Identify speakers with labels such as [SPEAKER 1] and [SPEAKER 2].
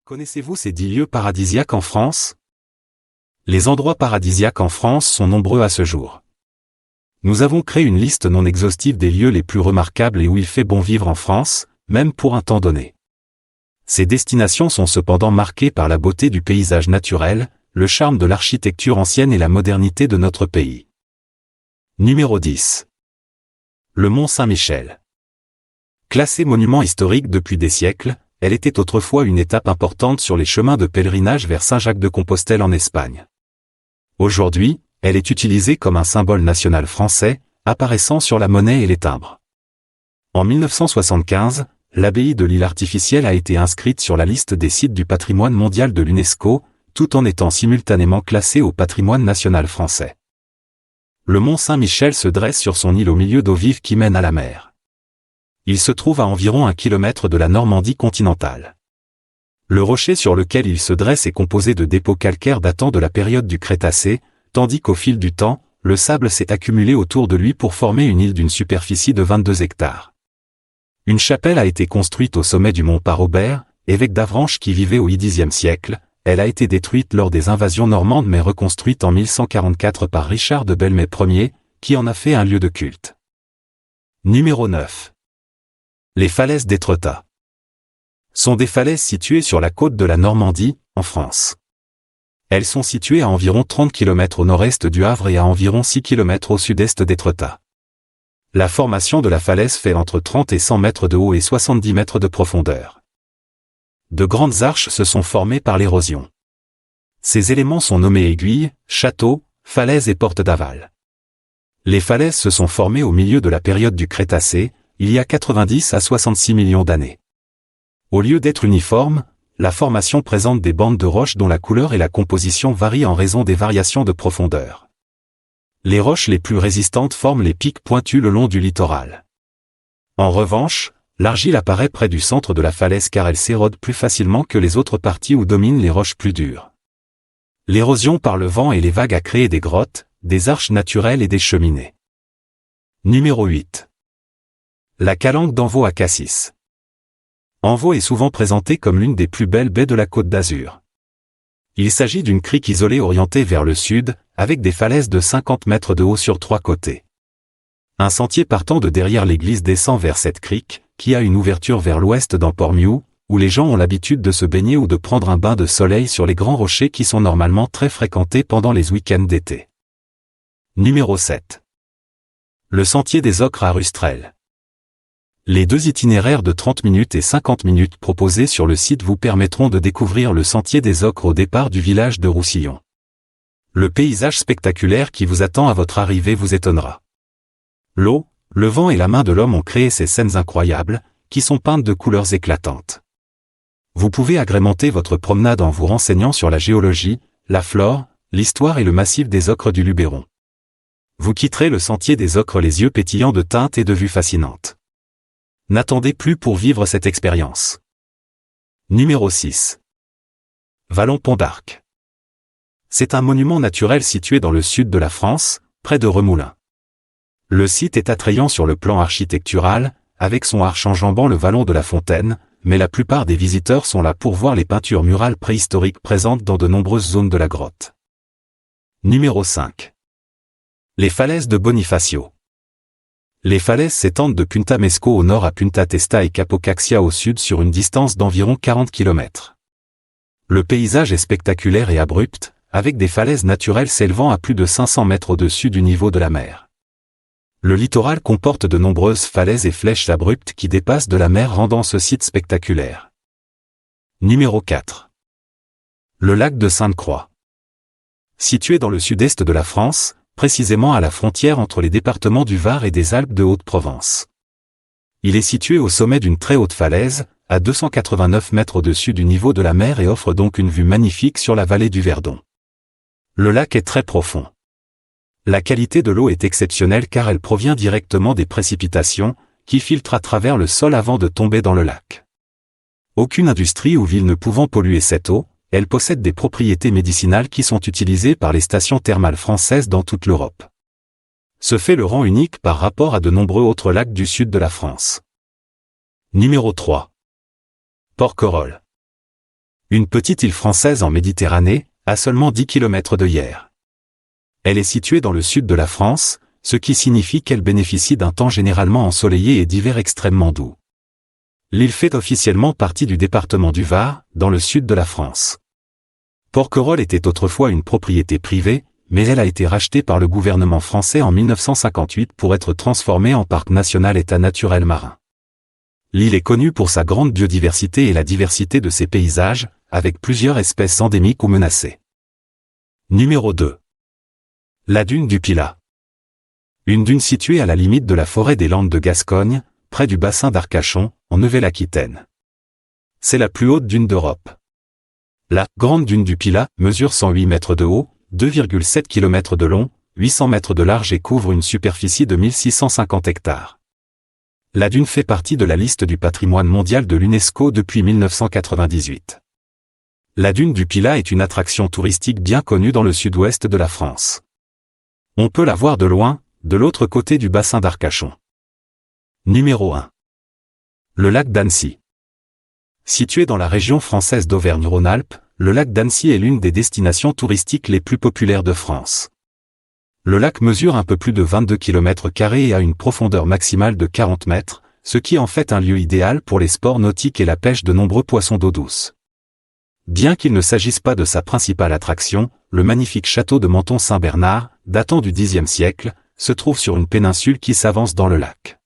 [SPEAKER 1] Connaissez-vous ces 10 lieux paradisiaques en France? Les endroits paradisiaques en France sont nombreux à ce jour. Nous avons créé une liste non exhaustive des lieux les plus remarquables et où il fait bon vivre en France, même pour un temps donné. Ces destinations sont cependant marquées par la beauté du paysage naturel, le charme de l'architecture ancienne et la modernité de notre pays. Numéro 10. Le Mont Saint-Michel. Classée monument historique depuis des siècles, elle était autrefois une étape importante sur les chemins de pèlerinage vers Saint-Jacques-de-Compostelle en Espagne. Aujourd'hui, elle est utilisée comme un symbole national français, apparaissant sur la monnaie et les timbres. En 1975, l'abbaye de l'île artificielle a été inscrite sur la liste des sites du patrimoine mondial de l'UNESCO, tout en étant simultanément classée au patrimoine national français. Le Mont Saint-Michel se dresse sur son île au milieu d'eaux vives qui mènent à la mer. Il se trouve à environ 1 kilomètre de la Normandie continentale. Le rocher sur lequel il se dresse est composé de dépôts calcaires datant de la période du Crétacé, tandis qu'au fil du temps, le sable s'est accumulé autour de lui pour former une île d'une superficie de 22 hectares. Une chapelle a été construite au sommet du mont Parobert, évêque d'Avranches qui vivait au Xe siècle. Elle a été détruite lors des invasions normandes mais reconstruite en 1144 par Richard de Belmais Ier, qui en a fait un lieu de culte. Numéro 9. Les falaises d'Étretat sont des falaises situées sur la côte de la Normandie, en France. Elles sont situées à environ 30 km au nord-est du Havre et à environ 6 km au sud-est d'Étretat. La formation de la falaise fait entre 30 et 100 mètres de haut et 70 mètres de profondeur. De grandes arches se sont formées par l'érosion. Ces éléments sont nommés aiguilles, châteaux, falaises et portes d'aval. Les falaises se sont formées au milieu de la période du Crétacé, il y a 90 à 66 millions d'années. Au lieu d'être uniforme, la formation présente des bandes de roches dont la couleur et la composition varient en raison des variations de profondeur. Les roches les plus résistantes forment les pics pointus le long du littoral. En revanche, l'argile apparaît près du centre de la falaise car elle s'érode plus facilement que les autres parties où dominent les roches plus dures. L'érosion par le vent et les vagues a créé des grottes, des arches naturelles et des cheminées. Numéro 8. La calanque d'Envaux à Cassis. Envaux est souvent présentée comme l'une des plus belles baies de la Côte d'Azur. Il s'agit d'une crique isolée orientée vers le sud, avec des falaises de 50 mètres de haut sur 3 côtés. Un sentier partant de derrière l'église descend vers cette crique, qui a une ouverture vers l'ouest dans Port-Miou, où les gens ont l'habitude de se baigner ou de prendre un bain de soleil sur les grands rochers qui sont normalement très fréquentés pendant les week-ends d'été. Numéro 7. Le sentier des Ocres à Rustrel. Les deux itinéraires de 30 minutes et 50 minutes proposés sur le site vous permettront de découvrir le sentier des Ocres au départ du village de Roussillon. Le paysage spectaculaire qui vous attend à votre arrivée vous étonnera. L'eau, le vent et la main de l'homme ont créé ces scènes incroyables, qui sont peintes de couleurs éclatantes. Vous pouvez agrémenter votre promenade en vous renseignant sur la géologie, la flore, l'histoire et le massif des Ocres du Luberon. Vous quitterez le sentier des Ocres les yeux pétillants de teintes et de vues fascinantes. N'attendez plus pour vivre cette expérience. Numéro 6. Vallon Pont d'Arc. C'est un monument naturel situé dans le sud de la France, près de Remoulins. Le site est attrayant sur le plan architectural, avec son arche enjambant le vallon de la Fontaine, mais la plupart des visiteurs sont là pour voir les peintures murales préhistoriques présentes dans de nombreuses zones de la grotte. Numéro 5. Les falaises de Bonifacio. Les falaises s'étendent de Punta Mesco au nord à Punta Testa et Capo Caxia au sud sur une distance d'environ 40 km. Le paysage est spectaculaire et abrupt, avec des falaises naturelles s'élevant à plus de 500 mètres au-dessus du niveau de la mer. Le littoral comporte de nombreuses falaises et flèches abruptes qui dépassent de la mer rendant ce site spectaculaire. Numéro 4. Le lac de Sainte-Croix. Situé dans le sud-est de la France, précisément à la frontière entre les départements du Var et des Alpes de Haute-Provence. Il est situé au sommet d'une très haute falaise, à 289 mètres au-dessus du niveau de la mer et offre donc une vue magnifique sur la vallée du Verdon. Le lac est très profond. La qualité de l'eau est exceptionnelle car elle provient directement des précipitations, qui filtrent à travers le sol avant de tomber dans le lac. Aucune industrie ou ville ne pouvant polluer cette eau, elle possède des propriétés médicinales qui sont utilisées par les stations thermales françaises dans toute l'Europe. Ce fait le rend unique par rapport à de nombreux autres lacs du sud de la France. Numéro 3. Porquerolles. Une petite île française en Méditerranée, à seulement 10 km de Hyères. Elle est située dans le sud de la France, ce qui signifie qu'elle bénéficie d'un temps généralement ensoleillé et d'hiver extrêmement doux. L'île fait officiellement partie du département du Var, dans le sud de la France. Porquerolles était autrefois une propriété privée, mais elle a été rachetée par le gouvernement français en 1958 pour être transformée en parc national état naturel marin. L'île est connue pour sa grande biodiversité et la diversité de ses paysages, avec plusieurs espèces endémiques ou menacées. Numéro 2. La dune du Pilat. Une dune située à la limite de la forêt des Landes de Gascogne, près du bassin d'Arcachon, en Nouvelle-Aquitaine. C'est la plus haute dune d'Europe. La grande dune du Pilat mesure 108 mètres de haut, 2,7 km de long, 800 mètres de large et couvre une superficie de 1650 hectares. La dune fait partie de la liste du patrimoine mondial de l'UNESCO depuis 1998. La dune du Pilat est une attraction touristique bien connue dans le sud-ouest de la France. On peut la voir de loin, de l'autre côté du bassin d'Arcachon. Numéro 1. Le lac d'Annecy. Situé dans la région française d'Auvergne-Rhône-Alpes, le lac d'Annecy est l'une des destinations touristiques les plus populaires de France. Le lac mesure un peu plus de 22 km² et a une profondeur maximale de 40 mètres, ce qui en fait un lieu idéal pour les sports nautiques et la pêche de nombreux poissons d'eau douce. Bien qu'il ne s'agisse pas de sa principale attraction, le magnifique château de Menton-Saint-Bernard, datant du Xe siècle, se trouve sur une péninsule qui s'avance dans le lac.